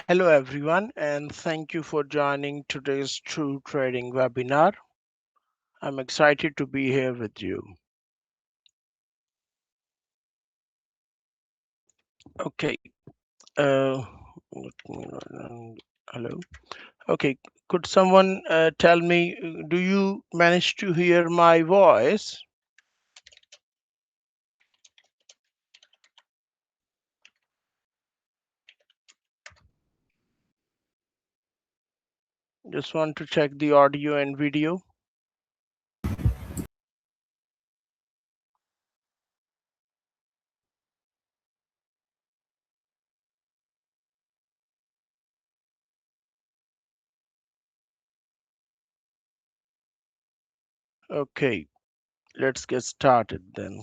Hello everyone, and thank you for joining today's True Trading webinar. I'm excited to be here with you. Okay, hello. Okay, could someone tell me, do you manage to hear my voice? Just want to check the audio and video. Okay, let's get started then.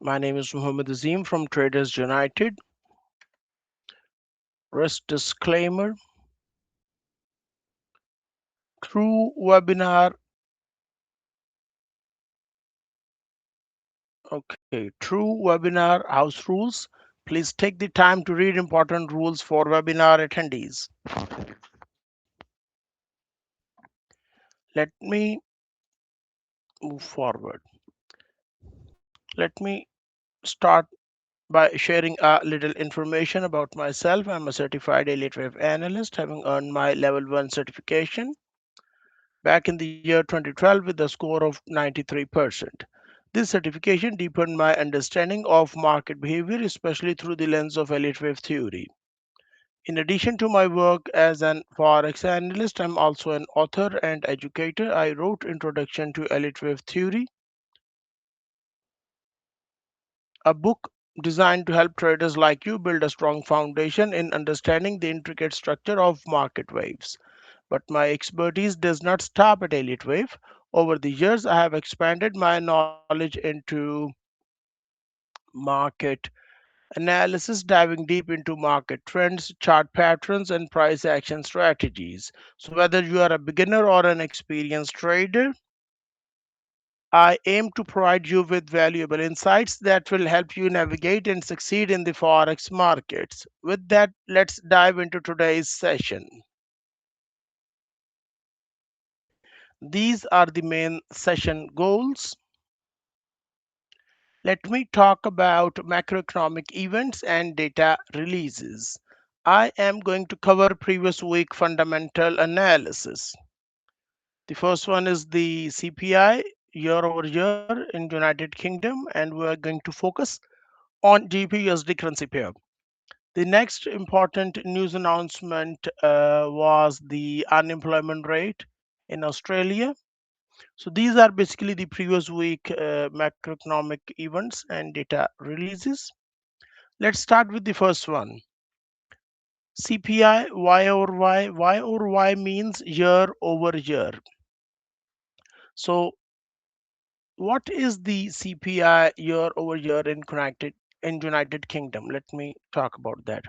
My name is Muhammad Azim from Traders United. Risk disclaimer. True webinar. Okay, true webinar house rules. Please take the time to read important rules for webinar attendees. Let me move forward. Let me start by sharing a little information about myself. I'm a certified daily trade analyst, having earned my level 1 certification back in the year 2012 with a score of 93%. This certification deepened my understanding of market behavior, especially through the lens of elite wave theory. In addition to my work as an Forex analyst, I'm also an author and educator. I wrote Introduction to Elite Wave Theory, a book designed to help traders like you build a strong foundation in understanding the intricate structure of market waves. But my expertise does not stop at Elite Wave. Over the years, I have expanded my knowledge into market analysis, diving deep into market trends, chart patterns, and price action strategies. So, whether you are a beginner or an experienced trader, I aim to provide you with valuable insights that will help you navigate and succeed in the Forex markets. With that, let's dive into today's session. These are the main session goals. Let me talk about macroeconomic events and data releases. I am going to cover previous week fundamental analysis. The first one is the CPI year over year in United Kingdom, and we are going to focus on GBP/USD currency pair. The next important news announcement was the unemployment rate in Australia. So these are basically the previous week macroeconomic events and data releases. Let's start with the first one. CPI Y over Y. Y over Y means year over year. So what is the CPI year over year in United Kingdom? Let me talk about that.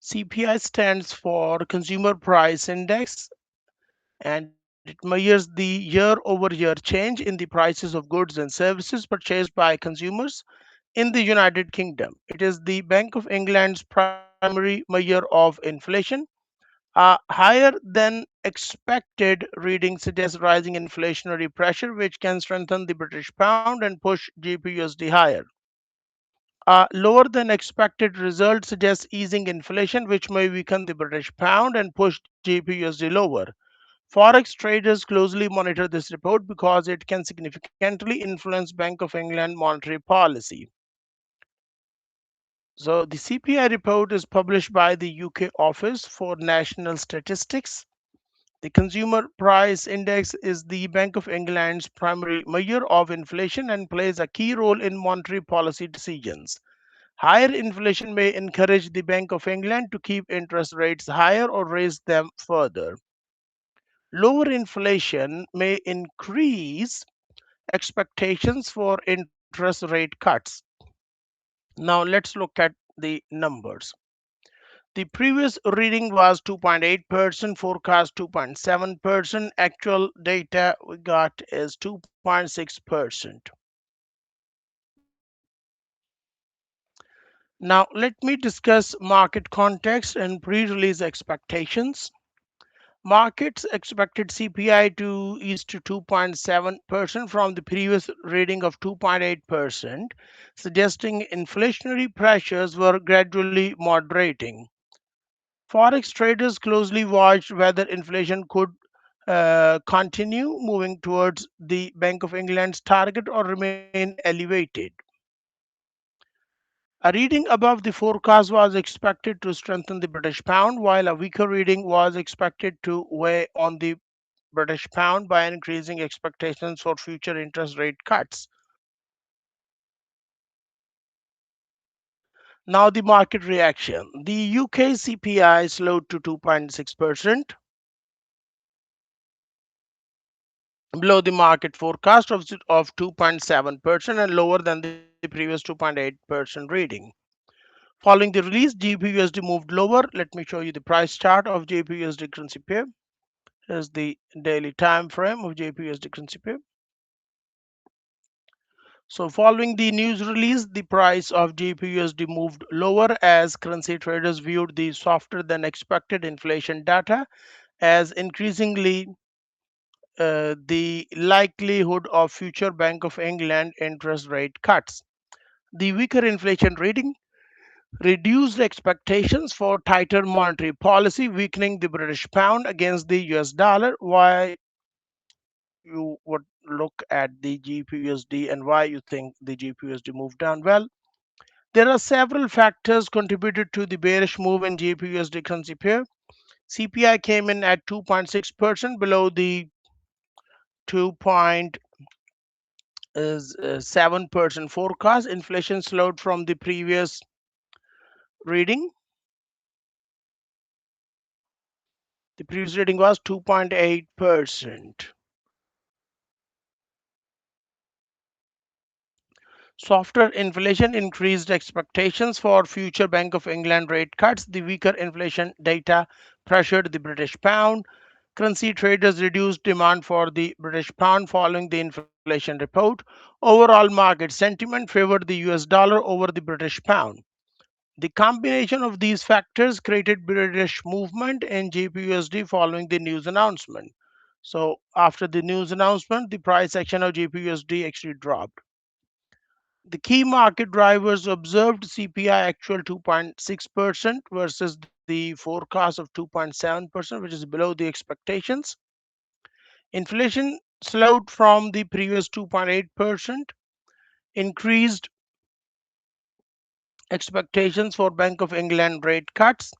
CPI stands for Consumer Price Index, and it measures the year over year change in the prices of goods and services purchased by consumers in the United Kingdom. It is the Bank of England's primary measure of inflation. Higher than expected reading suggests rising inflationary pressure, which can strengthen the British pound and push GBP/USD higher. Lower than expected result suggests easing inflation, which may weaken the British pound and push GBP/USD lower. Forex traders closely monitor this report because it can significantly influence Bank of England monetary policy. So the CPI report is published by the UK Office for National Statistics. The Consumer Price Index is the Bank of England's primary measure of inflation and plays a key role in monetary policy decisions. Higher inflation may encourage the Bank of England to keep interest rates higher or raise them further. Lower inflation may increase expectations for interest rate cuts. Now let's look at the numbers. The previous reading was 2.8%, forecast 2.7%, actual data we got is 2.6%. Now, let me discuss market context and pre release expectations. Markets expected CPI to ease to 2.7% from the previous reading of 2.8%, suggesting inflationary pressures were gradually moderating. Forex traders closely watched whether inflation could continue moving towards the Bank of England's target or remain elevated. A reading above the forecast was expected to strengthen the British pound, while a weaker reading was expected to weigh on the British pound by increasing expectations for future interest rate cuts. Now, the market reaction. The UK CPI slowed to 2.6%, below the market forecast of 2.7% and lower than the previous 2.8% reading. Following the release, GBP moved lower. Let me show you the price chart of JPUSD currency pair. Here's the daily time frame of JPUSD currency pair. So following the news release, the price of GBP moved lower as currency traders viewed the softer than expected inflation data as increasingly the likelihood of future Bank of England interest rate cuts. The weaker inflation reading reduced expectations for tighter monetary policy, weakening the British pound against the US dollar. Why you would look at the GBP and why you think the GBP moved down? Well, there are several factors contributed to the bearish move in GBP currency pair. CPI came in at 2.6% below the 2.7% forecast. Inflation slowed from the previous reading. The previous reading was 2.8%. Softer inflation increased expectations for future Bank of England rate cuts. The weaker inflation data pressured the British pound. Currency traders reduced demand for the British pound following the inflation report. Overall market sentiment favored the US dollar over the British pound. The combination of these factors created British movement in GBUSD following the news announcement. So after the news announcement, the price action of GBUSD actually dropped. The key market drivers observed CPI actual 2.6% versus the forecast of 2.7%, which is below the expectations. Inflation slowed from the previous 2.8%, increased expectations for Bank of England rate cuts.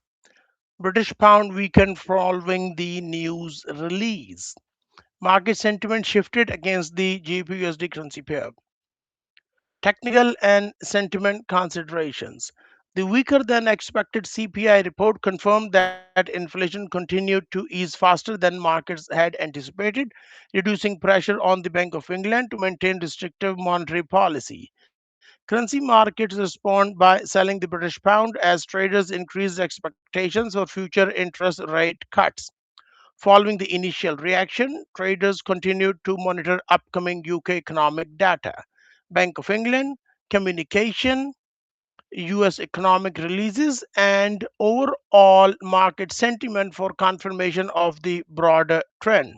British pound weakened following the news release. Market sentiment shifted against the GBP currency pair. Technical and sentiment considerations. The weaker than expected CPI report confirmed that inflation continued to ease faster than markets had anticipated, reducing pressure on the Bank of England to maintain restrictive monetary policy. Currency markets respond by selling the British pound as traders increased expectations for future interest rate cuts. Following the initial reaction, traders continued to monitor upcoming UK economic data, Bank of England communication, US economic releases, and overall market sentiment for confirmation of the broader trend.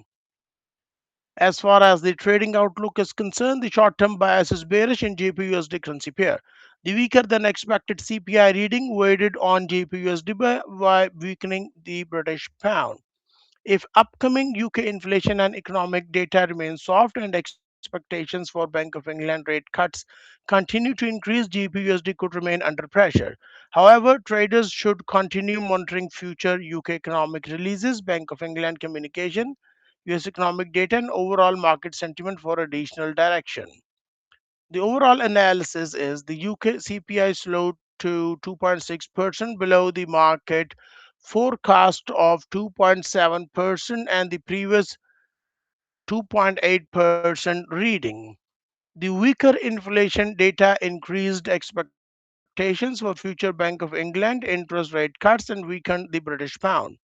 As far as the trading outlook is concerned, the short term bias is bearish in JPUSD currency pair. The weaker than expected CPI reading weighed on JPUSD by weakening the British pound. If upcoming UK inflation and economic data remain soft and expectations for Bank of England rate cuts continue to increase, GBP could remain under pressure. However, traders should continue monitoring future UK economic releases, Bank of England communication, US economic data, and overall market sentiment for additional direction. The overall analysis is the UK CPI slowed to 2.6% below the market forecast of 2.7% and the previous 2.8% reading. The weaker inflation data increased expectations for future Bank of England interest rate cuts and weakened the British pound.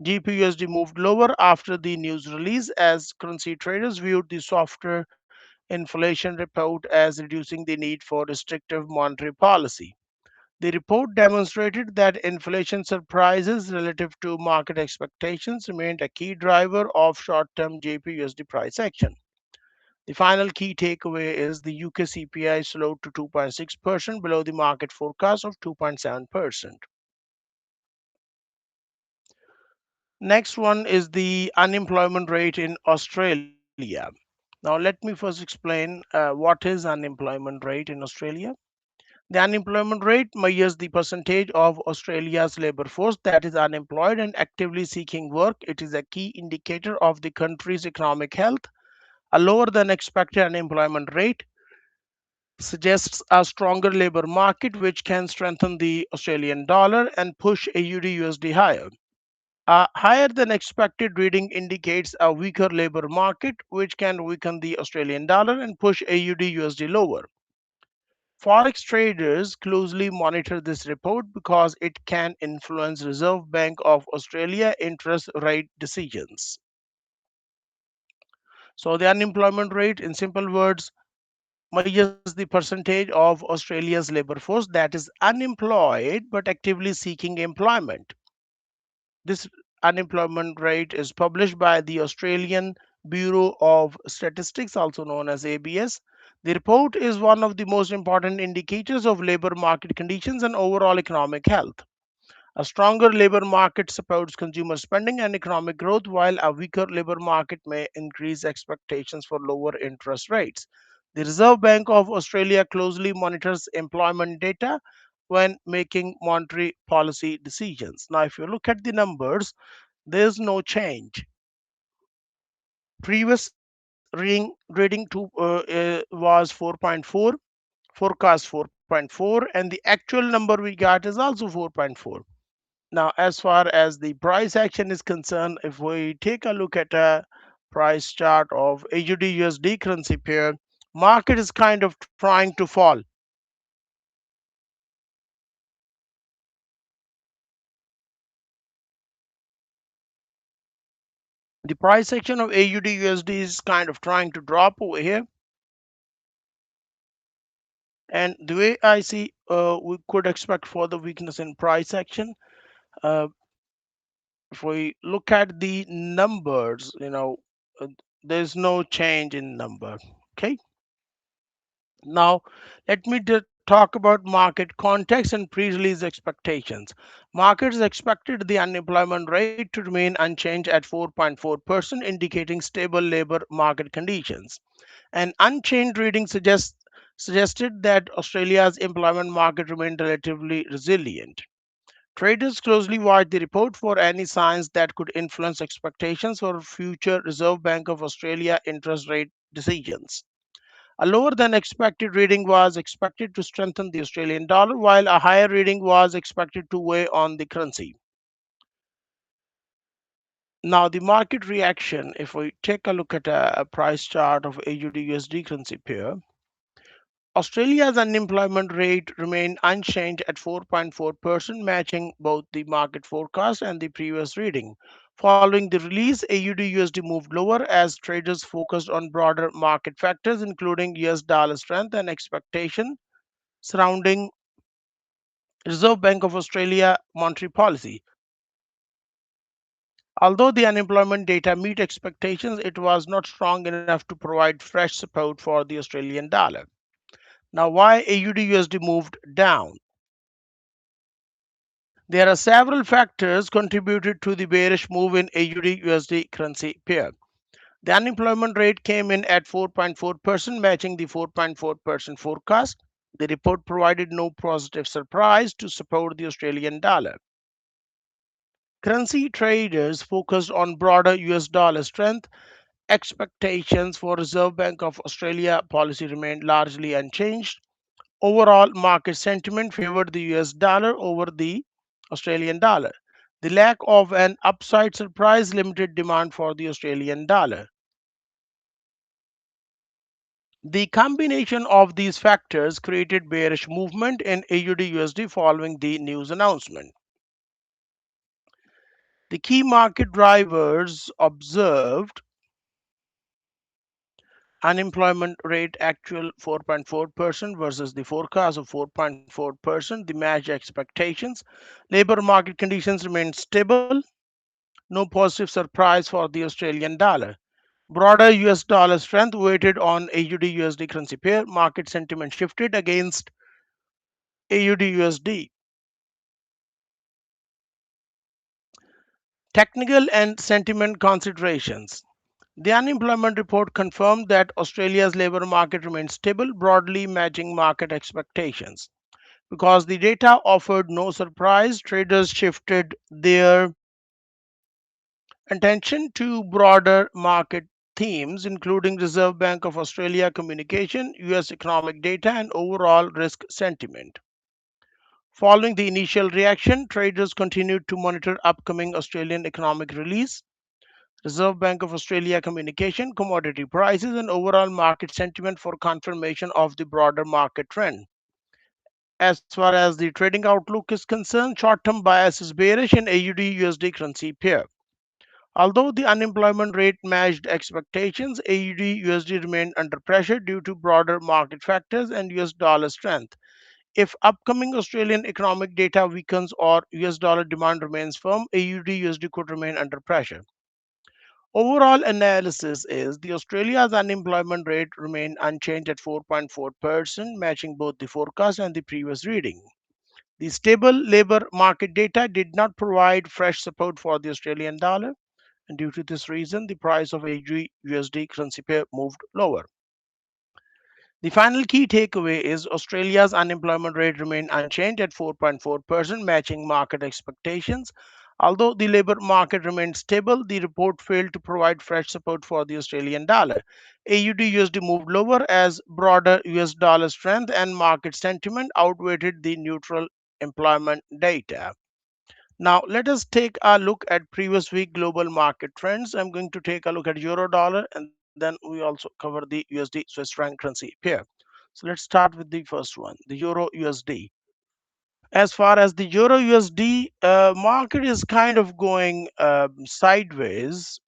GBUSD moved lower after the news release as currency traders viewed the softer inflation report as reducing the need for restrictive monetary policy. The report demonstrated that inflation surprises relative to market expectations remained a key driver of short-term JPUSD price action. The final key takeaway is the UK CPI slowed to 2.6%, below the market forecast of 2.7%. Next one is the unemployment rate in Australia. Now, let me first explain what is unemployment rate in Australia. The unemployment rate measures the percentage of Australia's labor force that is unemployed and actively seeking work. It is a key indicator of the country's economic health. A lower than expected unemployment rate suggests a stronger labor market, which can strengthen the Australian dollar and push AUDUSD higher. A higher than expected reading indicates a weaker labor market, which can weaken the Australian dollar and push AUDUSD lower. Forex traders closely monitor this report because it can influence Reserve Bank of Australia interest rate decisions. So the unemployment rate, in simple words, measures the percentage of Australia's labor force that is unemployed but actively seeking employment. This unemployment rate is published by the Australian Bureau of Statistics, also known as ABS. The report is one of the most important indicators of labor market conditions and overall economic health. A stronger labor market supports consumer spending and economic growth, while a weaker labor market may increase expectations for lower interest rates. The Reserve Bank of Australia closely monitors employment data when making monetary policy decisions. Now, if you look at the numbers, there's no change. Previous reading was 4.4, forecast 4.4, and the actual number we got is also 4.4. Now, as far as the price action is concerned, if we take a look at a price chart of AUD/USD currency pair, market is kind of trying to fall. The price action of AUD/USD is kind of trying to drop over here. And the way I see, we could expect further weakness in price action. Uh, if we look at the numbers, uh, there's no change in number. Okay. Now, let me talk about market context and pre-release expectations. Markets expected the unemployment rate to remain unchanged at 4.4%, indicating stable labor market conditions. An unchanged reading suggested that Australia's employment market remained relatively resilient. Traders closely watched the report for any signs that could influence expectations for future Reserve Bank of Australia interest rate decisions. A lower than expected reading was expected to strengthen the Australian dollar, while a higher reading was expected to weigh on the currency. Now, the market reaction, if we take a look at a price chart of AUD/USD currency pair, Australia's unemployment rate remained unchanged at 4.4%, matching both the market forecast and the previous reading. Following the release, AUD/USD moved lower as traders focused on broader market factors, including US dollar strength and expectation surrounding Reserve Bank of Australia monetary policy. Although the unemployment data meet expectations, it was not strong enough to provide fresh support for the Australian dollar. Now, why AUD/USD moved down? There are several factors contributed to the bearish move in AUD/USD currency pair. The unemployment rate came in at 4.4%, matching the 4.4% forecast. The report provided no positive surprise to support the Australian dollar. Currency traders focused on broader US dollar strength. Expectations for Reserve Bank of Australia policy remained largely unchanged. Overall market sentiment favored the US dollar over the Australian dollar. The lack of an upside surprise limited demand for the Australian dollar. The combination of these factors created bearish movement in AUD/USD following the news announcement. The key market drivers observed: Unemployment rate actual 4.4% versus the forecast of 4.4%. The matched expectations. Labor market conditions remain stable. No positive surprise for the Australian dollar. Broader US dollar strength weighted on AUD USD currency pair. Market sentiment shifted against AUD USD. Technical and sentiment considerations. The unemployment report confirmed that Australia's labour market remained stable, broadly matching market expectations. Because the data offered no surprise, traders shifted their attention to broader market themes, including Reserve Bank of Australia communication, US economic data, and overall risk sentiment. Following the initial reaction, traders continued to monitor upcoming Australian economic release, Reserve Bank of Australia communication, commodity prices, and overall market sentiment for confirmation of the broader market trend. As far as the trading outlook is concerned, short-term bias is bearish in AUD USD currency pair. Although the unemployment rate matched expectations, AUD USD remained under pressure due to broader market factors and US dollar strength. If upcoming Australian economic data weakens or US dollar demand remains firm, AUD USD could remain under pressure. Overall analysis is the Australia's unemployment rate remained unchanged at 4.4%, matching both the forecast and the previous reading. The stable labour market data did not provide fresh support for the Australian dollar, and due to this reason, the price of AUD USD currency pair moved lower. The final key takeaway is Australia's unemployment rate remained unchanged at 4.4%, matching market expectations. Although the labour market remained stable, the report failed to provide fresh support for the Australian dollar. AUD USD moved lower as broader US dollar strength and market sentiment outweighed the neutral employment data. Now, let us take a look at previous week global market trends. I'm going to take a look at euro dollar and then we also cover the USD Swiss franc currency pair. So let's start with the first one, the euro USD. As far as the euro USD market is kind of going sideways.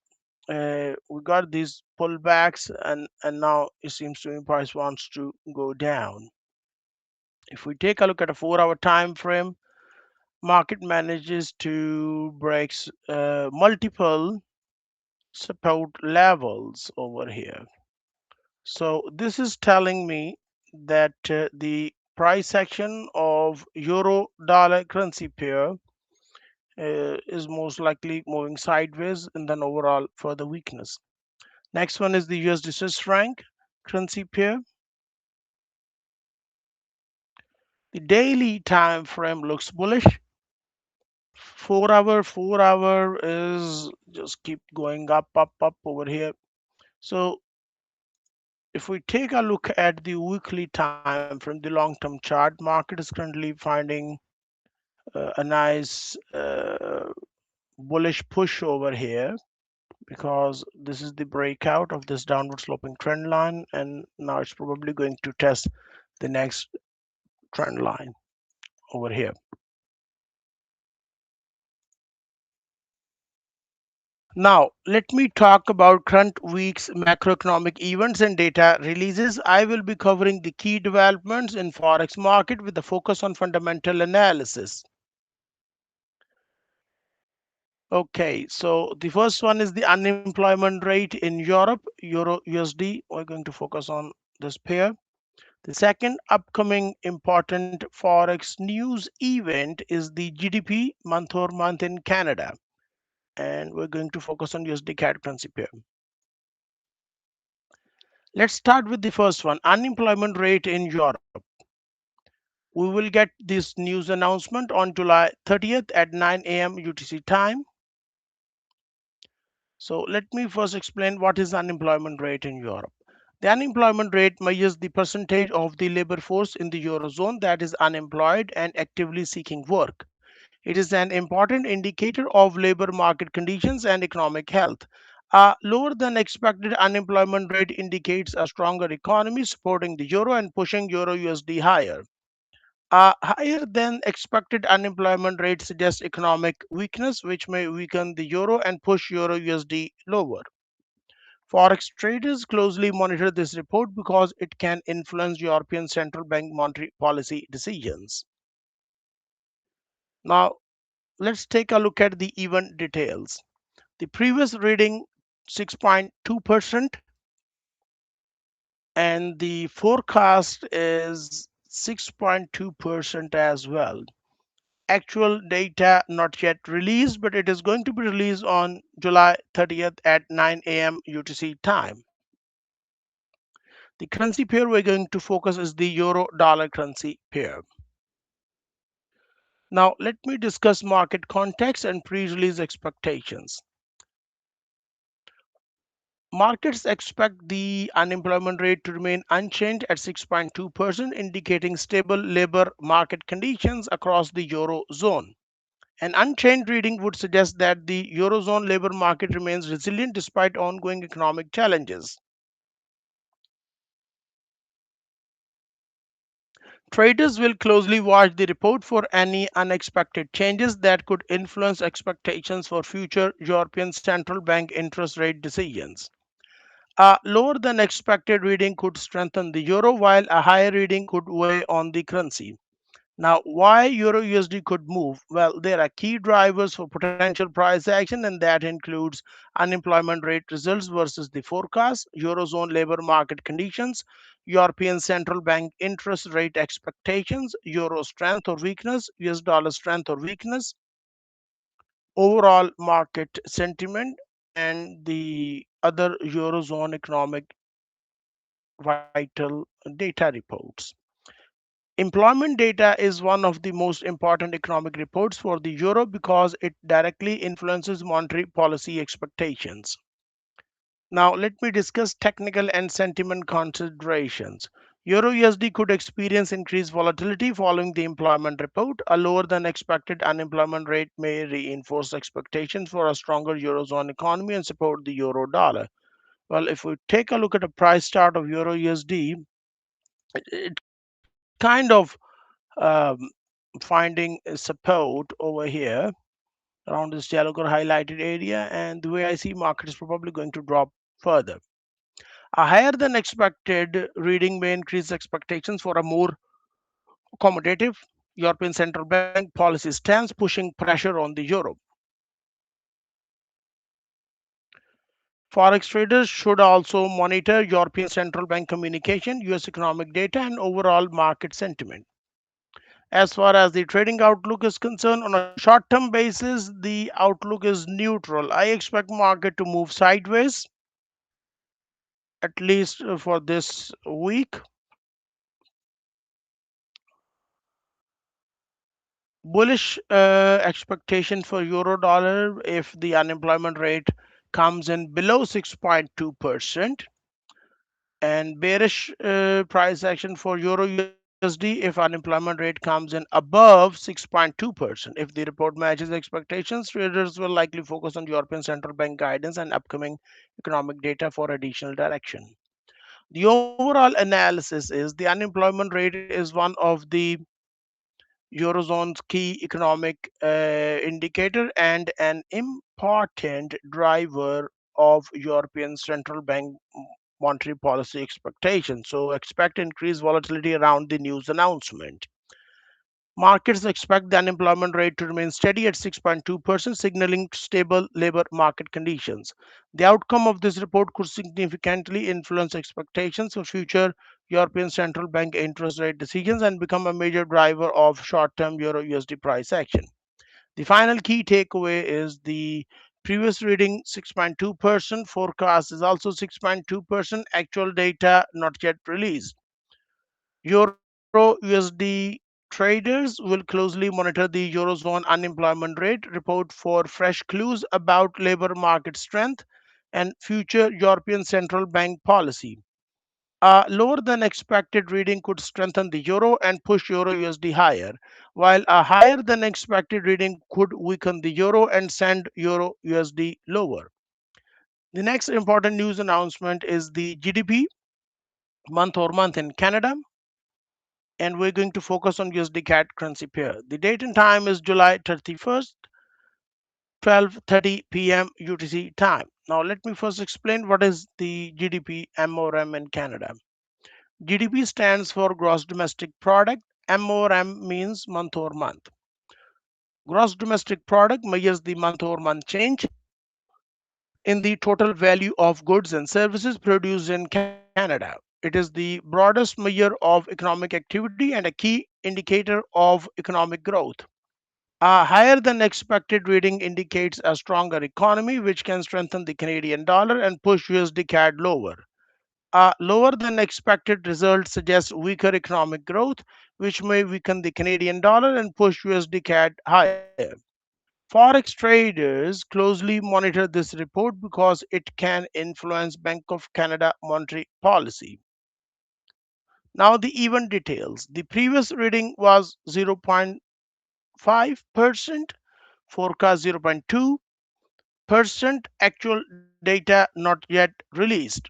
We got these pullbacks and now it seems to me price wants to go down. If we take a look at a 4-hour time frame, market manages to break multiple support levels over here. So this is telling me that the price action of euro dollar currency pair is most likely moving sideways and then overall further weakness. Next one is the USD Swiss franc currency pair. The daily time frame looks bullish. 4 hour is just keep going up over here. So if we take a look at the weekly time from the long-term chart, market is currently finding a nice bullish push over here because this is the breakout of this downward sloping trend line, and now it's probably going to test the next trend line over here. Now, let me talk about current week's macroeconomic events and data releases. I will be covering the key developments in Forex market with a focus on fundamental analysis. Okay, so the first one is the unemployment rate in Europe, Euro USD. We're going to focus on this pair. The second upcoming important Forex news event is the GDP month over month in Canada. And we're going to focus on USDCAD currency pair. Let's start with the first one, unemployment rate in Europe. We will get this news announcement on July 30th at 9 a.m. UTC time. So let me first explain what is unemployment rate in Europe. The unemployment rate measures the percentage of the labor force in the Eurozone that is unemployed and actively seeking work. It is an important indicator of labor market conditions and economic health. A lower than expected unemployment rate indicates a stronger economy supporting the euro and pushing euro USD higher. A higher than expected unemployment rate suggests economic weakness, which may weaken the euro and push euro USD lower. Forex traders closely monitor this report because it can influence European Central Bank monetary policy decisions. Now, let's take a look at the event details. The previous reading 6.2% and the forecast is 6.2% as well. Actual data not yet released, but it is going to be released on July 30th at 9 a.m. UTC time. The currency pair we're going to focus is the euro dollar currency pair. Now, let me discuss market context and pre release expectations. Markets expect the unemployment rate to remain unchanged at 6.2%, indicating stable labor market conditions across the Eurozone. An unchanged reading would suggest that the Eurozone labor market remains resilient despite ongoing economic challenges. Traders will closely watch the report for any unexpected changes that could influence expectations for future European Central Bank interest rate decisions. A lower than expected reading could strengthen the euro, while a higher reading could weigh on the currency. Now, why Euro USD could move? Well, there are key drivers for potential price action, and that includes unemployment rate results versus the forecast, Eurozone labor market conditions, European Central Bank interest rate expectations, Euro strength or weakness, US dollar strength or weakness, overall market sentiment, and the other Eurozone economic vital data reports. Employment data is one of the most important economic reports for the euro because it directly influences monetary policy expectations. Now, let me discuss technical and sentiment considerations. Euro USD could experience increased volatility following the employment report. A lower than expected unemployment rate may reinforce expectations for a stronger eurozone economy and support the euro dollar. Well, if we take a look at the price chart of euro USD, it kind of um, finding support over here around this yellow color highlighted area, and the way I see market is probably going to drop further. A higher than expected reading may increase expectations for a more accommodative European Central Bank policy stance, pushing pressure on the euro. Forex traders should also monitor European Central Bank communication, US economic data, and overall market sentiment. As far as the trading outlook is concerned, on a short term basis, the outlook is neutral. I expect market to move sideways, at least for this week. Bullish expectation for euro dollar if the unemployment rate comes in below 6.2%, and bearish price action for euro USD if unemployment rate comes in above 6.2%. If the report matches expectations, traders will likely focus on European Central Bank guidance and upcoming economic data for additional direction. The overall analysis is the unemployment rate is one of the Eurozone's key economic indicator and an important driver of European Central Bank monetary policy expectations. So expect increased volatility around the news announcement. Markets expect the unemployment rate to remain steady at 6.2%, signaling stable labor market conditions. The outcome of this report could significantly influence expectations for future European Central Bank interest rate decisions and become a major driver of short term Euro USD price action. The final key takeaway is the previous reading 6.2%, forecast is also 6.2%, actual data not yet released. Euro USD traders will closely monitor the Eurozone unemployment rate report for fresh clues about labor market strength and future European Central Bank policy. A lower than expected reading could strengthen the euro and push euro USD higher, while a higher than expected reading could weaken the euro and send euro USD lower. The next important news announcement is the GDP month over month in Canada, and we're going to focus on USDCAD currency pair. The date and time is July 31st, 12:30 p.m. UTC time. Now, let me first explain what is the GDP MORM in Canada. GDP stands for Gross Domestic Product. MORM means month over month. Gross Domestic Product measures the month over month change in the total value of goods and services produced in Canada. It is the broadest measure of economic activity and a key indicator of economic growth. A higher than expected reading indicates a stronger economy, which can strengthen the Canadian dollar and push USD CAD lower. A lower than expected result suggests weaker economic growth, which may weaken the Canadian dollar and push USD CAD higher. Forex traders closely monitor this report because it can influence Bank of Canada monetary policy. Now, the event details. The previous reading was 0.5%, forecast 0.2%, actual data not yet released,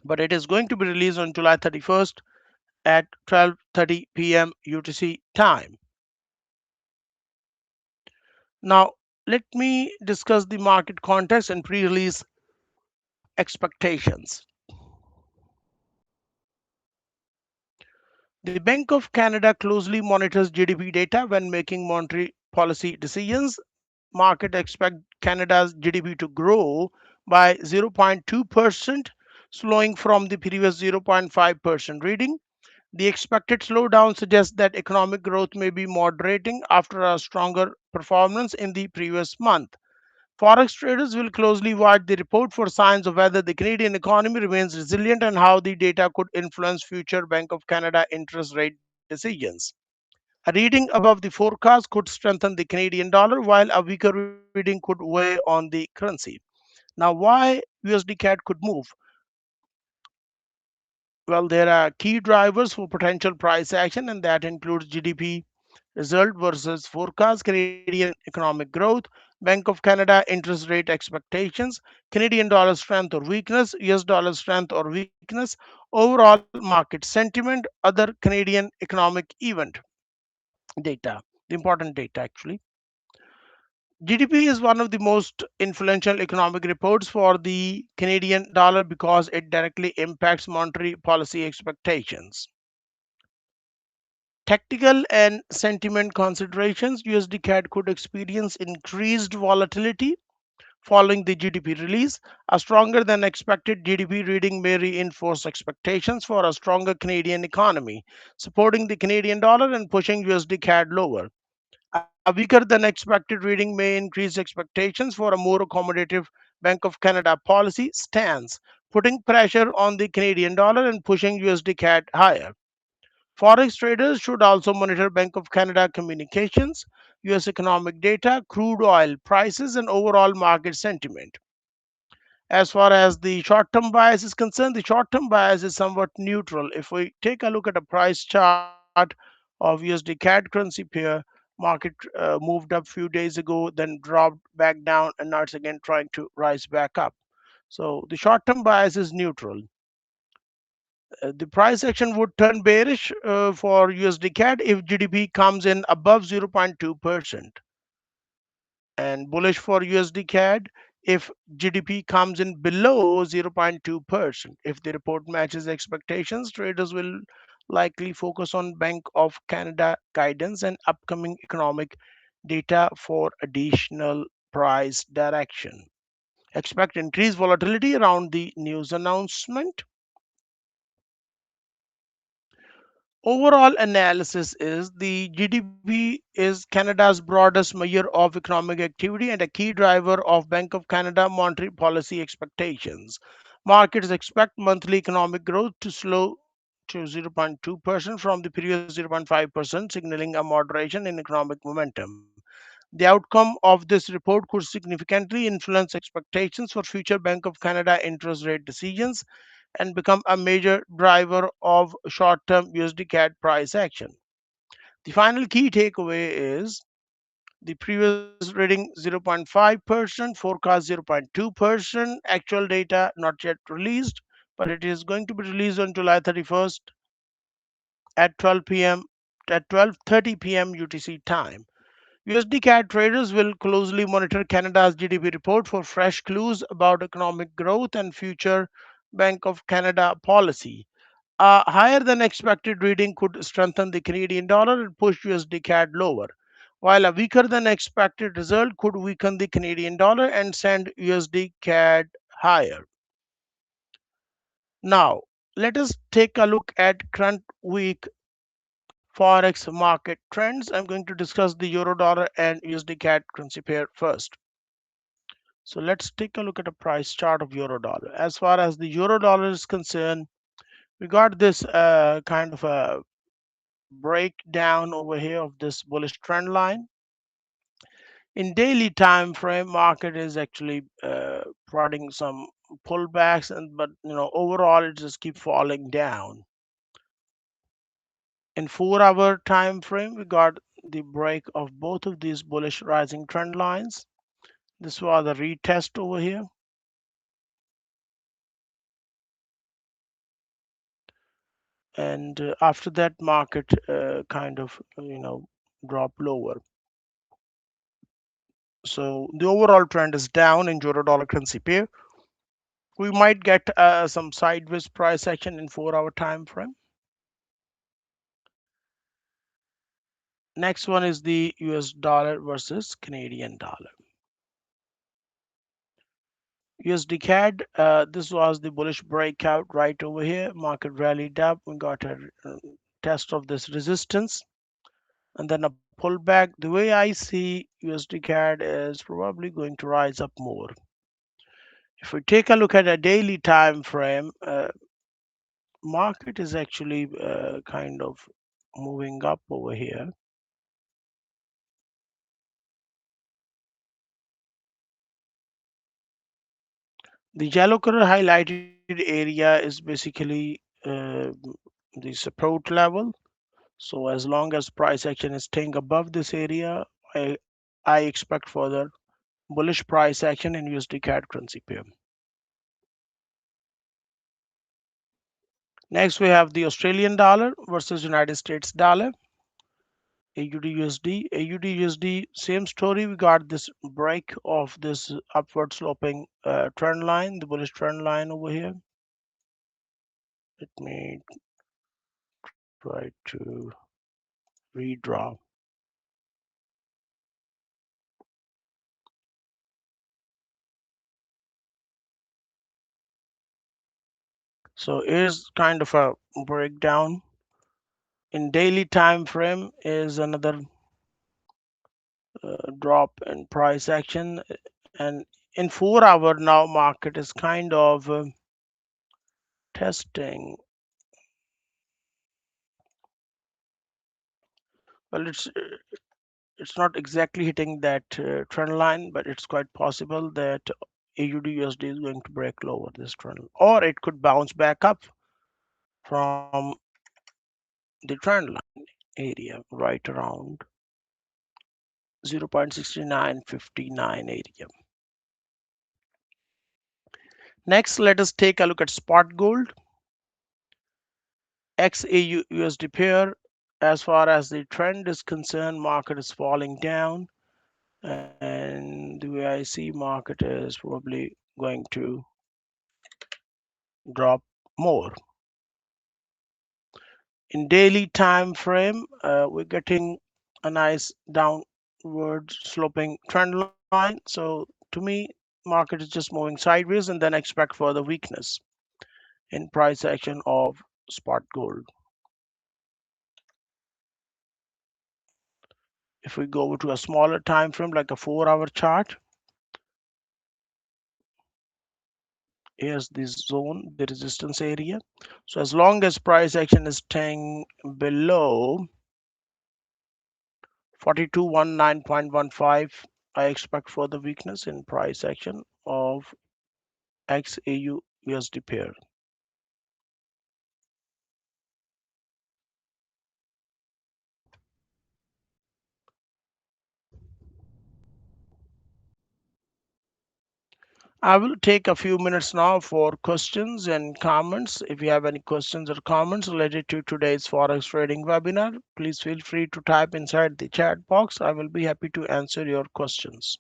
but it is going to be released on July 31st at 12:30 p.m. UTC time. Now, let me discuss the market context and pre-release expectations. The Bank of Canada closely monitors GDP data when making monetary policy decisions. Market expect Canada's GDP to grow by 0.2%, slowing from the previous 0.5% reading. The expected slowdown suggests that economic growth may be moderating after a stronger performance in the previous month. Forex traders will closely watch the report for signs of whether the Canadian economy remains resilient and how the data could influence future Bank of Canada interest rate decisions. A reading above the forecast could strengthen the Canadian dollar, while a weaker reading could weigh on the currency. Now, why USD CAD could move? Well, there are key drivers for potential price action, and that includes GDP result versus forecast, Canadian economic growth, Bank of Canada interest rate expectations, Canadian dollar strength or weakness, US dollar strength or weakness, overall market sentiment, other Canadian economic event data, the important data actually. GDP is one of the most influential economic reports for the Canadian dollar because it directly impacts monetary policy expectations. Tactical and sentiment considerations, USD CAD could experience increased volatility following the GDP release. A stronger than expected GDP reading may reinforce expectations for a stronger Canadian economy, supporting the Canadian dollar and pushing USD CAD lower. A weaker than expected reading may increase expectations for a more accommodative Bank of Canada policy stance, putting pressure on the Canadian dollar and pushing USD CAD higher. Forex traders should also monitor Bank of Canada communications, US economic data, crude oil prices, and overall market sentiment. As far as the short term bias is concerned, the short term bias is somewhat neutral. If we take a look at a price chart of USD CAD currency pair, market moved up few days ago, then dropped back down, and now it's again trying to rise back up. So the short term bias is neutral. The price action would turn bearish for USD CAD if GDP comes in above 0.2%, and bullish for USD CAD if GDP comes in below 0.2%. If the report matches expectations, traders will likely focus on Bank of Canada guidance and upcoming economic data for additional price direction. Expect increased volatility around the news announcement. Overall analysis is the GDP is Canada's broadest measure of economic activity and a key driver of Bank of Canada monetary policy expectations. Markets expect monthly economic growth to slow to 0.2% from the previous 0.5%, signaling a moderation in economic momentum. The outcome of this report could significantly influence expectations for future Bank of Canada interest rate decisions and become a major driver of short term USD CAD price action. The final key takeaway is the previous reading 0.5%, forecast 0.2%, actual data not yet released, but it is going to be released on July 31st at 12 p.m. at 12:30 p.m. UTC time. USDCAD traders will closely monitor Canada's GDP report for fresh clues about economic growth and future Bank of Canada policy. A higher than expected reading could strengthen the Canadian dollar and push USDCAD lower, while a weaker than expected result could weaken the Canadian dollar and send USDCAD higher. Now, let us take a look at current week Forex market trends. I'm going to discuss the euro dollar and USDCAD currency pair first. So let's take a look at a price chart of euro dollar. As far as the euro dollar is concerned, we got this kind of a breakdown over here of this bullish trend line. In daily time frame, market is actually providing some pullbacks, and but overall it just keep falling down. In 4 hour time frame, we got the break of both of these bullish rising trend lines. This was the retest over here. And after that, market kind of drop lower. So the overall trend is down in euro dollar currency pair. We might get some sideways price action in 4 hour time frame. Next one is the US dollar versus Canadian dollar. USDCAD, this was the bullish breakout right over here. Market rallied up. We got a test of this resistance and then a pullback. The way I see USDCAD is probably going to rise up more. If we take a look at a daily time frame, market is actually kind of moving up over here. The yellow color highlighted area is basically the support level. So as long as price action is staying above this area, I, I expect further bullish price action in USD CAD currency pair. Next, we have the Australian dollar versus United States dollar. AUDUSD. AUDUSD, same story. We got this break of this upward sloping trend line, the bullish trend line over here. Let me try to redraw. So here's kind of a breakdown. In daily time frame is another drop in price action, and in 4 hour now market is kind of testing. Well, it's not exactly hitting that trend line, but it's quite possible that AUDUSD is going to break lower this trend, or it could bounce back up from the trend line area right around 0.6959 area. Next, let us take a look at spot gold. XAUUSD pair. As far as the trend is concerned, market is falling down, and the way I see market is probably going to drop more. In daily time frame, we're getting a nice downward sloping trend line. So to me, market is just moving sideways, and then expect further weakness in price action of spot gold. If we go to a smaller time frame like a 4 hour chart, here's this zone, the resistance area. So as long as price action is staying below 4219.15, I expect further weakness in price action of XAUUSD pair. I will take a few minutes now for questions and comments. If you have any questions or comments related to today's Forex trading webinar, please feel free to type inside the chat box. I will be happy to answer your questions.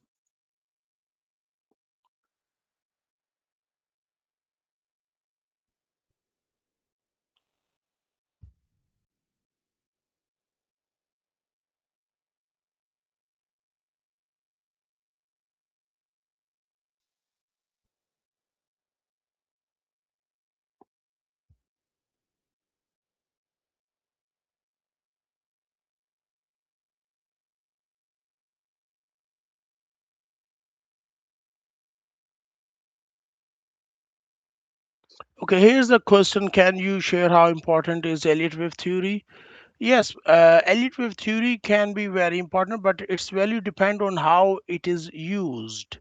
Okay, here's the question. Can you share how important is Elliott wave theory? Yes, Elliott wave theory can be very important, but its value depend on how it is used.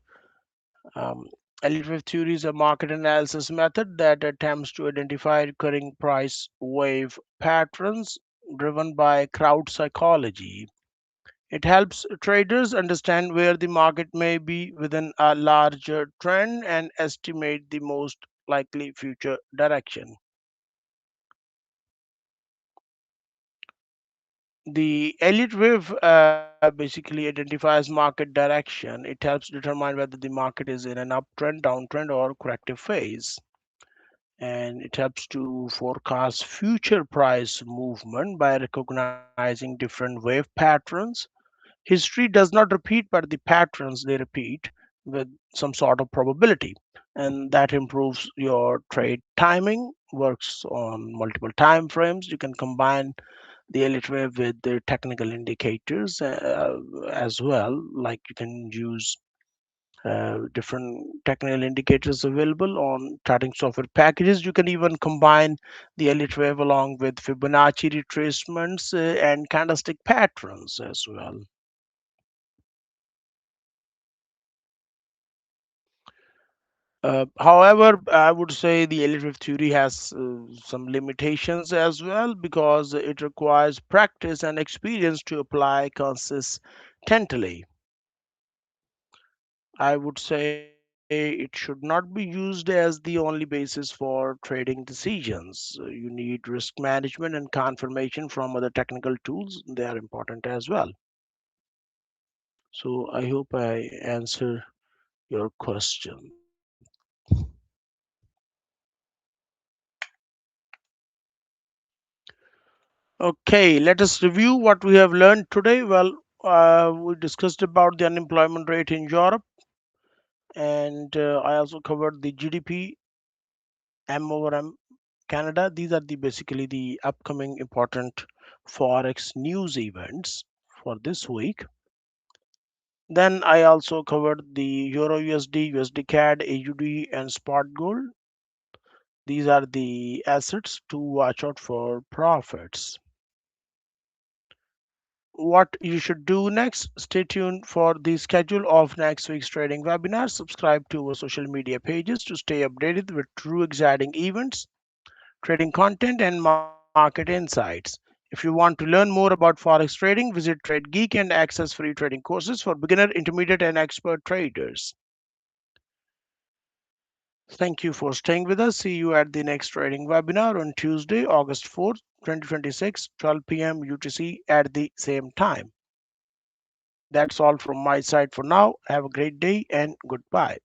Um, Elliott wave theory is a market analysis method that attempts to identify recurring price wave patterns driven by crowd psychology. It helps traders understand where the market may be within a larger trend and estimate the most likely future direction. The Elliott wave basically identifies market direction. It helps determine whether the market is in an uptrend, downtrend, or corrective phase. And it helps to forecast future price movement by recognizing different wave patterns. History does not repeat, but the patterns they repeat with some sort of probability. And that improves your trade timing, works on multiple time frames. You can combine the Elliott wave with the technical indicators as well. Like you can use different technical indicators available on charting software packages. You can even combine the Elliott wave along with Fibonacci retracements and candlestick patterns as well. However, I would say the Elliott wave theory has some limitations as well because it requires practice and experience to apply consistently. I would say it should not be used as the only basis for trading decisions. You need risk management and confirmation from other technical tools. They are important as well. So I hope I answer your question. Okay, let us review what we have learned today. Well, we discussed about the unemployment rate in Europe, and I also covered the GDP, M over M Canada. These are the basically the upcoming important forex news events for this week. Then I also covered the Euro USD, USDCAD, AUD, and spot gold. These are the assets to watch out for profits. What you should do next, stay tuned for the schedule of next week's trading webinar. Subscribe to our social media pages to stay updated with true exciting events, trading content, and market insights. If you want to learn more about Forex trading, visit TradeGeek and access free trading courses for beginner, intermediate, and expert traders. Thank you for staying with us. See you at the next trading webinar on Tuesday, August 4th, 2026, 12 p.m. UTC at the same time. That's all from my side for now. Have a great day and goodbye.